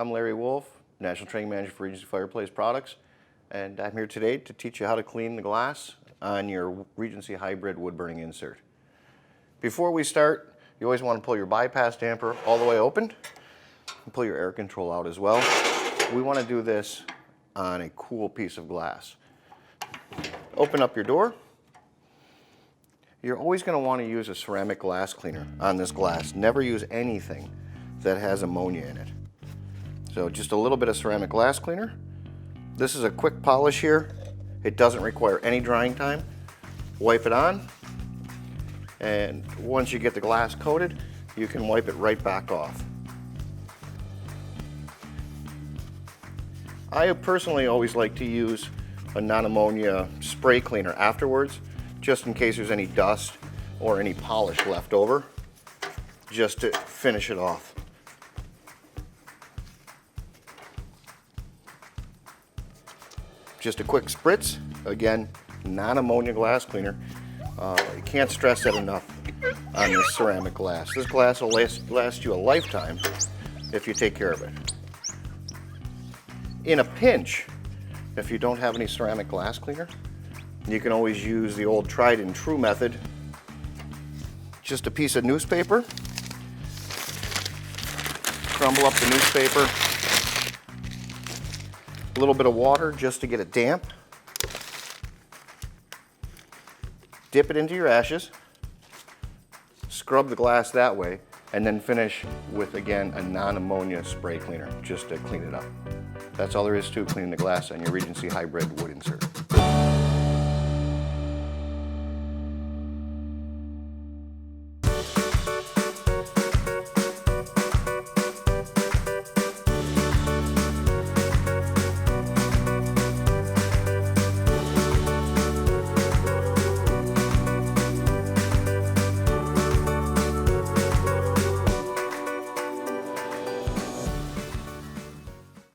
I'm Larry Wolf, National Training Manager for Regency Fireplace Products, and I'm here today to teach you how to clean the glass on your Regency hybrid wood burning insert. Before we start, you always want to pull your bypass damper all the way open and pull your air control out as well. We want to do this on a cool piece of glass. Open up your door. You're always going to want to use a ceramic glass cleaner on this glass. Never use anything that has ammonia in it. So just a little bit of ceramic glass cleaner. This is a quick polish here. It doesn't require any drying time. Wipe it on, and once you get the glass coated, you can wipe it right back off. I personally always like to use a non-ammonia spray cleaner afterwards, just in case there's any dust or any polish left over, just to finish it off. Just a quick spritz. Again, non-ammonia glass cleaner. You can't stress that enough on this ceramic glass. This glass will last you a lifetime if you take care of it. In a pinch, if you don't have any ceramic glass cleaner, you can always use the old tried and true method. Just a piece of newspaper. Crumble up the newspaper. A little bit of water just to get it damp. Dip it into your ashes. Scrub the glass that way, and then finish with, again, a non-ammonia spray cleaner just to clean it up. That's all there is to cleaning the glass on your Regency hybrid wood insert.